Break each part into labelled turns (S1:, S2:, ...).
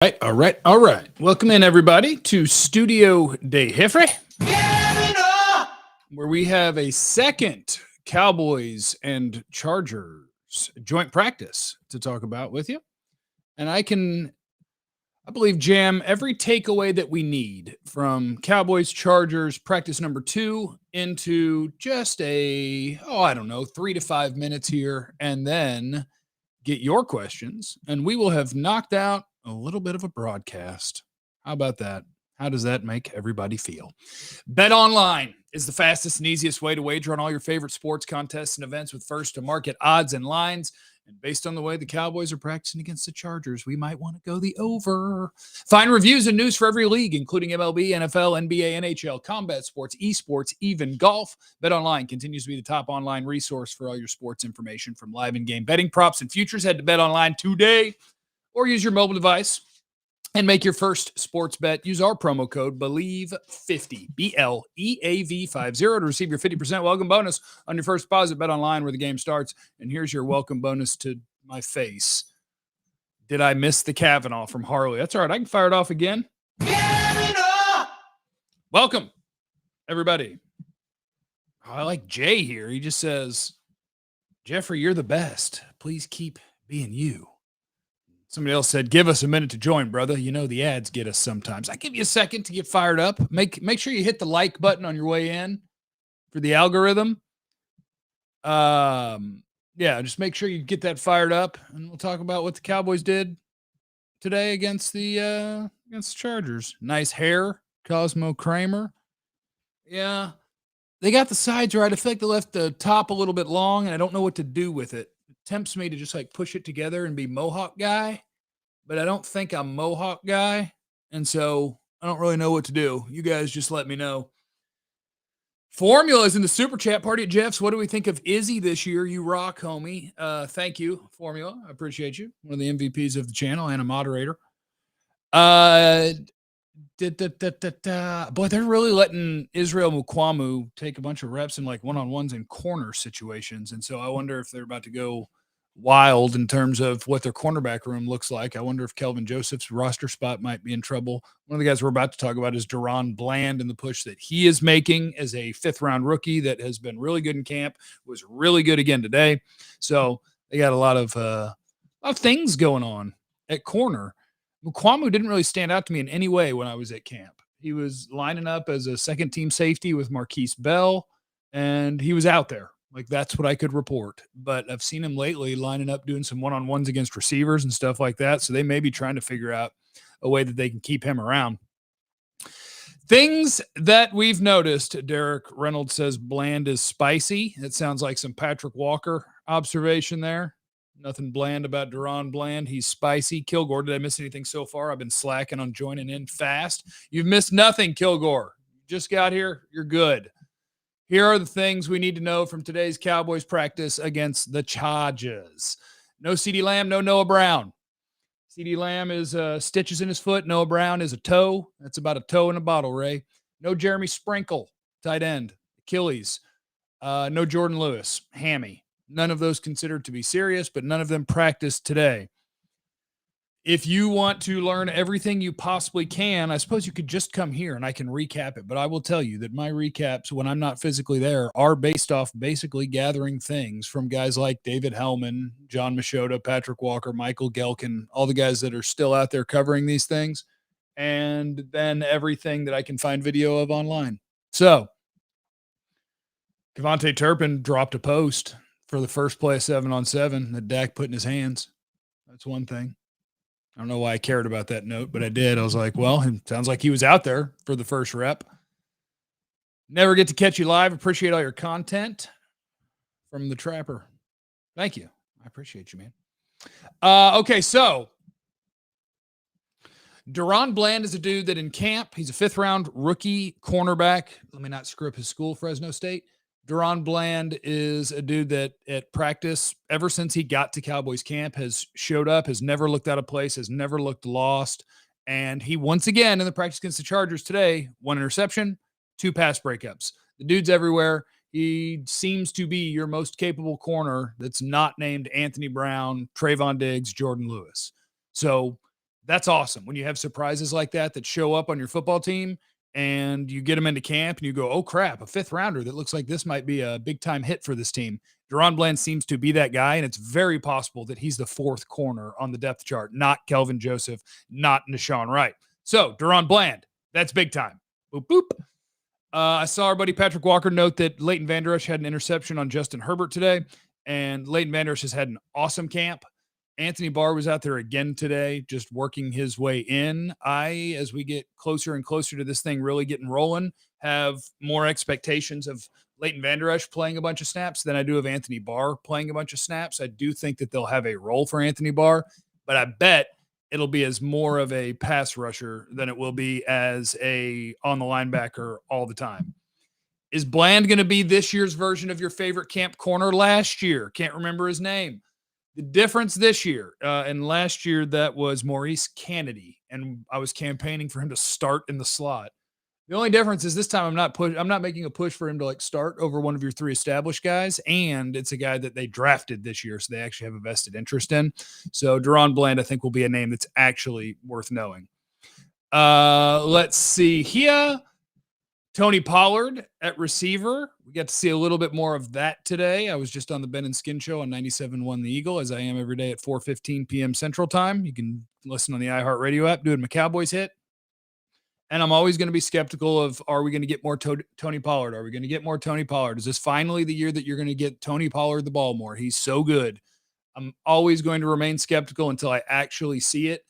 S1: All right. Welcome in, everybody, to Studio de Jefe, where we have a second Cowboys and Chargers joint practice to talk about with you. And I believe, jam every takeaway that we need from Cowboys Chargers practice number 2 into just 3 to 5 minutes here, and then get your questions, and we will have knocked out a little bit of a broadcast. How about that? How does that make everybody feel? Bet Online is the fastest and easiest way to wager on all your favorite sports contests and events with first to market odds and lines. And based on the way the Cowboys are practicing against the Chargers, we might want to go the over. Find reviews and news for every league, including MLB, NFL, NBA, NHL, combat sports, esports, even golf. BetOnline continues to be the top online resource for all your sports information, from live in-game betting, props, and futures. Head to BetOnline today or use your mobile device and make your first sports bet. Use our promo code BELIEVE50, BLEAV50, to receive your 50% welcome bonus on your first deposit. Bet Online, where the game starts. And here's your welcome bonus to my face. Did I miss the Cavanaugh from Harley? That's all right. I can fire it off again. Cavanaugh! Welcome, everybody. I like Jay here. He just says, Jeffrey, you're the best. Please keep being you. Somebody else said, give us a minute to join, brother. You know the ads get us sometimes. I give you a second to get fired up. Make sure you hit the like button on your way in for the algorithm. Just make sure you get that fired up, and we'll talk about what the Cowboys did today against the Chargers. Nice hair, Cosmo Kramer. Yeah, they got the sides right. I feel like they left the top a little bit long, and I don't know what to do with it. Tempts me to just push it together and be Mohawk guy, but I don't think I'm Mohawk guy, and so I don't really know what to do. You guys just let me know. Formula's in the super chat. Party at Jeff's. What do we think of Izzy this year? You rock, homie. Thank you, Formula. I appreciate you. One of the MVPs of the channel and a moderator. Boy, they're really letting Israel Mukwamu take a bunch of reps in one-on-ones in corner situations. And so I wonder if they're about to go wild in terms of what their cornerback room looks like. I wonder if Kelvin Joseph's roster spot might be in trouble. One of the guys we're about to talk about is DaRon Bland, and the push that he is making as a 5th-round rookie that has been really good in camp, was really good again today. So they got a lot of things going on at corner. Mukwamu didn't really stand out to me in any way when I was at camp. He was lining up as a second-team safety with Marquise Bell, and he was out there. That's what I could report. But I've seen him lately lining up, doing some one-on-ones against receivers and stuff like that, so they may be trying to figure out a way that they can keep him around. Things that we've noticed, Derek Reynolds says Bland is spicy. That sounds like some Patrick Walker observation there. Nothing bland about DaRon Bland. He's spicy. Kilgore, did I miss anything so far? I've been slacking on joining in fast. You've missed nothing, Kilgore. You just got here. You're good. Here are the things we need to know from today's Cowboys practice against the Chargers. No CeeDee Lamb, no Noah Brown. CeeDee Lamb is stitches in his foot. Noah Brown is a toe. That's about a toe in a bottle, Ray. No Jeremy Sprinkle, tight end, Achilles. No Jordan Lewis, hammy. None of those considered to be serious, but none of them practiced today. If you want to learn everything you possibly can, I suppose you could just come here and I can recap it. But I will tell you that my recaps, when I'm not physically there, are based off basically gathering things from guys like David Hellman, John Machota, Patrick Walker, Michael Gelkin, all the guys that are still out there covering these things, and then everything that I can find video of online. So, Devontae Turpin dropped a post for the first play of 7-on-7 that Dak put in his hands. That's one thing. I don't know why I cared about that note, but I did. I was like, well, it sounds like he was out there for the first rep. Never get to catch you live. Appreciate all your content from the Trapper. Thank you. I appreciate you, man. Okay, so DaRon Bland is a dude that in camp, he's a 5th-round rookie cornerback. Let me not screw up his school, Fresno State. DaRon Bland is a dude that at practice, ever since he got to Cowboys camp, has showed up, has never looked out of place, has never looked lost. And he, once again, in the practice against the Chargers today, 1 interception, 2 pass breakups. The dude's everywhere. He seems to be your most capable corner that's not named Anthony Brown, Trayvon Diggs, Jordan Lewis. So That's awesome. When you have surprises like that show up on your football team and you get them into camp and you go, oh crap, a 5th rounder that looks like this might be a big time hit for this team. DaRon Bland seems to be that guy, and it's very possible that he's the 4th corner on the depth chart, not Kelvin Joseph, not Nashawn Wright. So DaRon Bland, that's big time. Boop, boop. I saw our buddy Patrick Walker note that Leighton Vander Esch had an interception on Justin Herbert today, and Leighton Vander Esch has had an awesome camp. Anthony Barr was out there again today, just working his way in. As we get closer and closer to this thing really getting rolling, have more expectations of Leighton Vander Esch playing a bunch of snaps than I do of Anthony Barr playing a bunch of snaps. I do think that they'll have a role for Anthony Barr, but I bet it'll be as more of a pass rusher than it will be as a on the linebacker all the time. Is Bland going to be this year's version of your favorite camp corner last year? Can't remember his name. The difference this year and last year, that was Maurice Kennedy, and I was campaigning for him to start in the slot. The only difference is this time I'm not making a push for him to like start over one of your 3 established guys, and it's a guy that they drafted this year, so they actually have a vested interest in. So DaRon Bland, I think, will be a name that's actually worth knowing. Let's see here. Tony Pollard at receiver. We got to see a little bit more of that today. I was just on the Ben and Skin show on 97.1 The Eagle, as I am every day at 4:15 p.m. Central Time. You can listen on the iHeartRadio app, doing my Cowboys hit. And I'm always going to be skeptical of, are we going to get more Tony Pollard? Are we going to get more Tony Pollard? Is this finally the year that you're going to get Tony Pollard the ball more? He's so good. I'm always going to remain skeptical until I actually see it.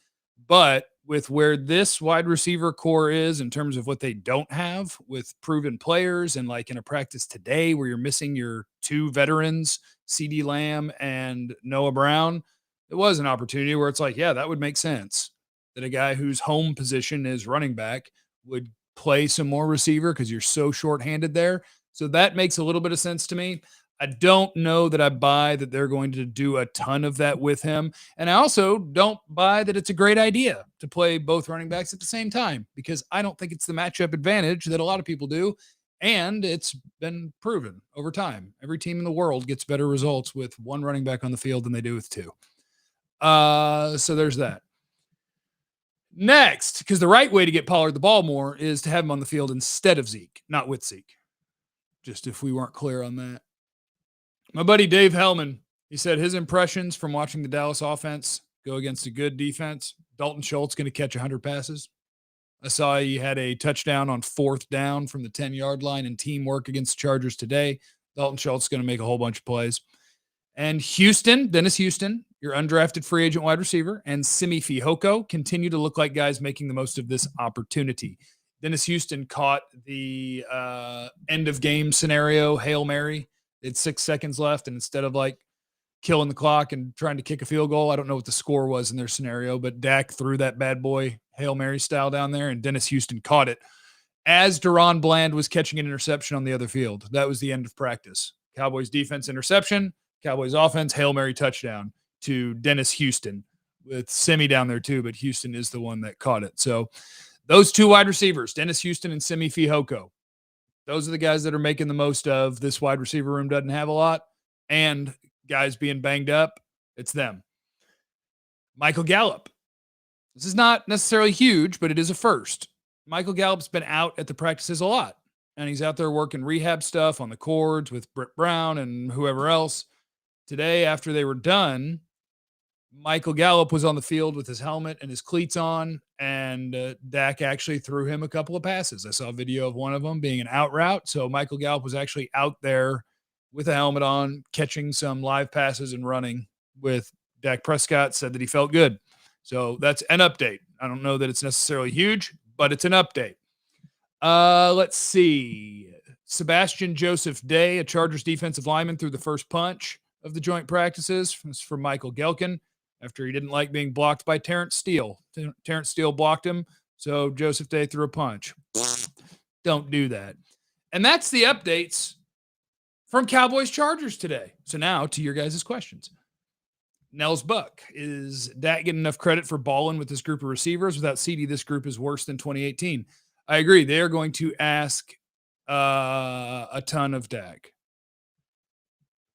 S1: But with where this wide receiver core is in terms of what they don't have with proven players, and like in a practice today where you're missing your 2 veterans, CeeDee Lamb and Noah Brown, it was an opportunity where it's like, yeah, that would make sense that a guy whose home position is running back would play some more receiver because you're so shorthanded there. So that makes a little bit of sense to me. I don't know that I buy that they're going to do a ton of that with him. And I also don't buy that it's a great idea to play both running backs at the same time, because I don't think it's the matchup advantage that a lot of people do. And it's been proven over time. Every team in the world gets better results with 1 running back on the field than they do with 2. So there's that. Next, because the right way to get Pollard the ball more is to have him on the field instead of Zeke, not with Zeke. Just if we weren't clear on that. My buddy Dave Hellman, he said his impressions from watching the Dallas offense go against a good defense. Dalton Schultz going to catch 100 passes. I saw he had a touchdown on 4th down from the 10-yard line in teamwork against the Chargers today. Dalton Schultz is going to make a whole bunch of plays. And Dennis Houston, your undrafted free agent wide receiver, and Simi Fehoko continue to look like guys making the most of this opportunity. Dennis Houston caught the end of game scenario, Hail Mary. It's 6 seconds left, and instead of like killing the clock and trying to kick a field goal, I don't know what the score was in their scenario, but Dak threw that bad boy Hail Mary style down there, and Dennis Houston caught it as DaRon Bland was catching an interception on the other field. That was the end of practice. Cowboys defense interception, Cowboys offense Hail Mary touchdown to Dennis Houston, with Simi down there too, but Houston is the one that caught it. So those 2 wide receivers, Dennis Houston and Simi Fehoko, those are the guys that are making the most of this wide receiver room. Doesn't have a lot, and guys being banged up, it's them. Michael Gallup. This is not necessarily huge, but it is a first. Michael Gallup's been out at the practices a lot, and he's out there working rehab stuff on the cords with Britt Brown and whoever else. Today, after they were done, Michael Gallup was on the field with his helmet and his cleats on, and Dak actually threw him a couple of passes. I saw a video of one of them being an out route. So Michael Gallup was actually out there with a helmet on, catching some live passes and running with Dak Prescott. Said that he felt good. So that's an update. I don't know that it's necessarily huge, but it's an update. Let's see. Sebastian Joseph Day, a Chargers defensive lineman, threw the first punch of the joint practices. This is from Michael Gelkin, after he didn't like being blocked by Terrence Steele. Terrence Steele blocked him, so Joseph Day threw a punch. Don't do that. And that's the updates from Cowboys Chargers today. So now to your guys' questions. Nels Buck, is Dak getting enough credit for balling with this group of receivers? Without CeeDee, this group is worse than 2018. I agree. They are going to ask a ton of Dak.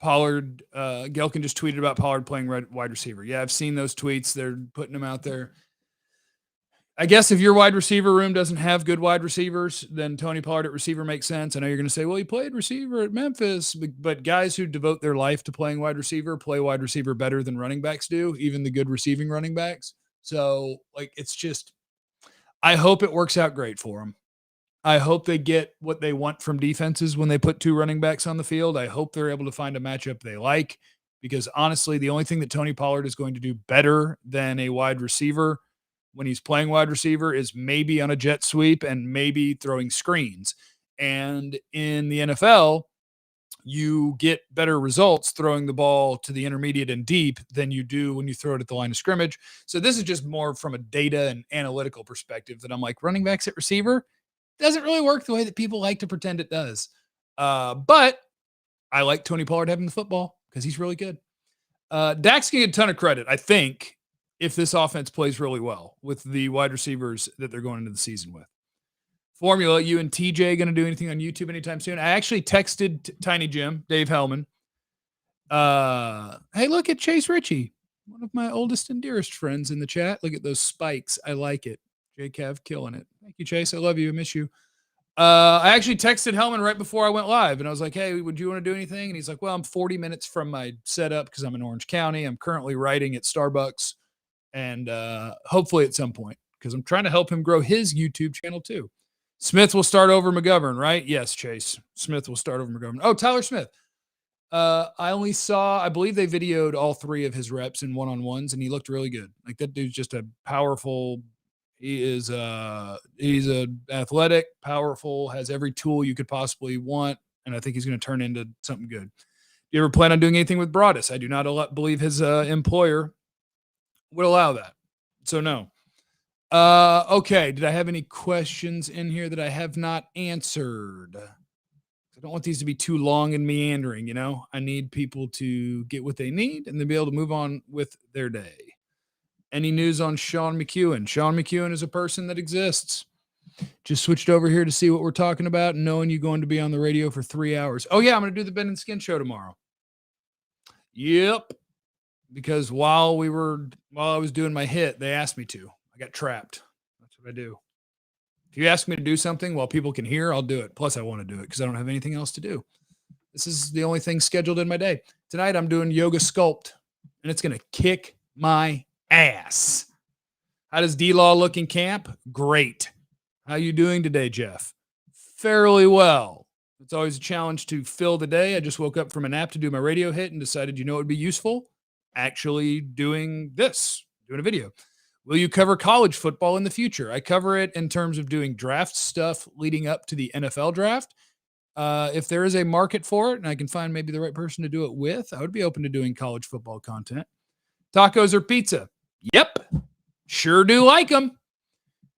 S1: Pollard, Gelkin just tweeted about Pollard playing wide receiver. Yeah, I've seen those tweets. They're putting him out there. I guess if your wide receiver room doesn't have good wide receivers, then Tony Pollard at receiver makes sense. I know you're going to say, well, he played receiver at Memphis, but guys who devote their life to playing wide receiver play wide receiver better than running backs do, even the good receiving running backs. So, like, it's just, I hope it works out great for them. I hope they get what they want from defenses when they put two running backs on the field. I hope they're able to find a matchup they like, because honestly, the only thing that Tony Pollard is going to do better than a wide receiver when he's playing wide receiver is maybe on a jet sweep and maybe throwing screens. And in the NFL, you get better results throwing the ball to the intermediate and deep than you do when you throw it at the line of scrimmage. So this is just more from a data and analytical perspective that I'm like, running backs at receiver doesn't really work the way that people like to pretend it does. But I like Tony Pollard having the football because he's really good. Dak's going to get a ton of credit, I think, if this offense plays really well with the wide receivers that they're going into the season with. Formula, you and TJ going to do anything on YouTube anytime soon? I actually texted Tiny Jim, Dave Hellman. Hey, look at Chase Ritchie, one of my oldest and dearest friends in the chat. Look at those spikes. I like it. JCav killing it. Thank you, Chase. I love you. I miss you. I actually texted Hellman right before I went live, and I was like, hey, would you want to do anything? And he's like, well, I'm 40 minutes from my setup because I'm in Orange County. I'm currently writing at Starbucks, and hopefully at some point, because I'm trying to help him grow his YouTube channel too. Smith will start over McGovern, right? Yes, Chase. Smith will start over McGovern. Oh, Tyler Smith. I believe they videoed all three of his reps in one-on-ones, and he looked really good. Like, that dude's just a powerful. He's a athletic, powerful, has every tool you could possibly want, and I think he's going to turn into something good. Do you ever plan on doing anything with Broadus? I do not believe his employer would allow that. So no. Okay. Did I have any questions in here that I have not answered? I don't want these to be too long and meandering, you know? I need people to get what they need and then be able to move on with their day. Any news on Sean McEwen? Sean McEwen is a person that exists. Just switched over here to see what we're talking about, knowing you're going to be on the radio for 3 hours. Oh, yeah, I'm going to do the Ben and Skin show tomorrow. Yep. Because while I was doing my hit, they asked me to. I got trapped. That's what I do. If you ask me to do something while people can hear, I'll do it. Plus, I want to do it because I don't have anything else to do. This is the only thing scheduled in my day. Tonight, I'm doing yoga sculpt, and it's going to kick my ass. How does D-Law look in camp? Great. How you doing today, Jeff? Fairly well. It's always a challenge to fill the day. I just woke up from a nap to do my radio hit and decided, it would be useful actually doing a video. Will you cover college football in the future? I cover it in terms of doing draft stuff leading up to the NFL draft. If there is a market for it and I can find maybe the right person to do it with, I would be open to doing college football content. Tacos or pizza? Yep. Sure do like them.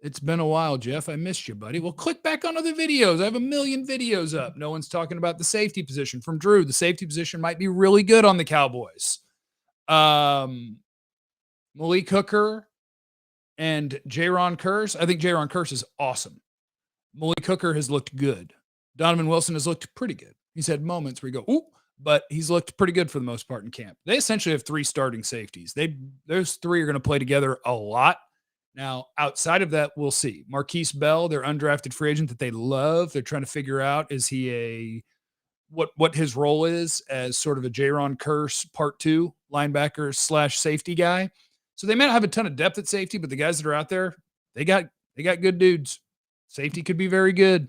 S1: It's been a while, Jeff. I missed you, buddy. Well, click back on other videos. I have 1 million videos up. No one's talking about the safety position from Drew. The safety position might be really good on the Cowboys. Malik Hooker and DaRon Bland. I think DaRon Bland is awesome. Malik Hooker has looked good. Donovan Wilson has looked pretty good. He's had moments where you go, ooh, but he's looked pretty good for the most part in camp. They essentially have 3 starting safeties. Those 3 are going to play together a lot. Now, outside of that, we'll see. Marquise Bell, their undrafted free agent that they love. They're trying to figure out, is he what his role is as sort of a DaRon Bland part 2 linebacker / safety guy. So they may not have a ton of depth at safety, but the guys that are out there, they got good dudes. Safety could be very good.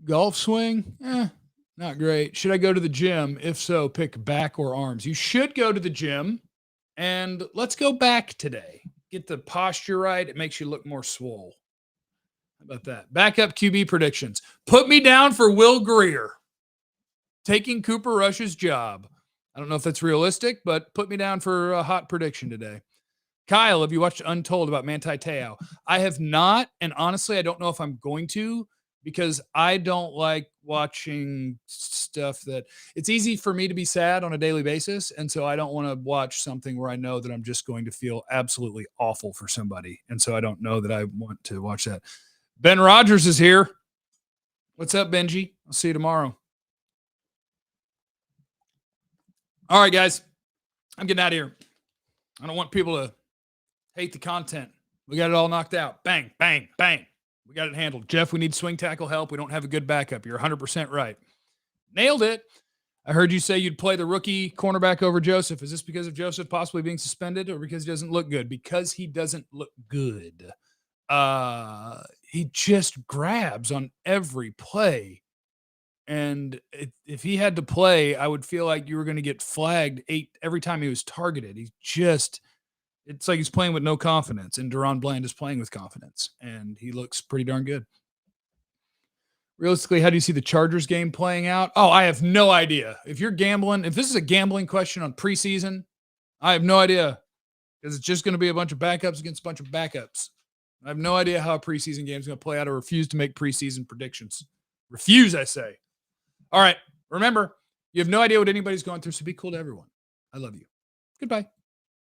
S1: Golf swing? Not great. Should I go to the gym? If so, pick back or arms. You should go to the gym, and let's go back today. Get the posture right. It makes you look more swole. How about that? Backup QB predictions. Put me down for Will Grier taking Cooper Rush's job. I don't know if that's realistic, but put me down for a hot prediction today. Kyle, have you watched Untold about Manti Te'o? I have not, and honestly, I don't know if I'm going to, because I don't like watching stuff that it's easy for me to be sad on a daily basis. And so I don't want to watch something where I know that I'm just going to feel absolutely awful for somebody. And so I don't know that I want to watch that. Ben Rogers is here. What's up, Benji? I'll see you tomorrow. All right, guys, I'm getting out of here. I don't want people to Hate the content. We got it all knocked out. Bang, bang, bang. We got it handled. Jeff, we need swing tackle help. We don't have a good backup. You're 100% right. Nailed it. I heard you say you'd play the rookie cornerback over Joseph. Is this because of Joseph possibly being suspended or because he doesn't look good? Because he doesn't look good. He just grabs on every play. And if he had to play, I would feel like you were going to get flagged every time he was targeted. It's like he's playing with no confidence, and DaRon Bland is playing with confidence, and he looks pretty darn good. Realistically, how do you see the Chargers game playing out? Oh, I have no idea. If you're gambling, if this is a gambling question on preseason, I have no idea because it's just going to be a bunch of backups against a bunch of backups. I have no idea how a preseason game is going to play out. I refuse to make preseason predictions. Refuse, I say. All right. Remember, you have no idea what anybody's going through, so be cool to everyone. I love you. Goodbye.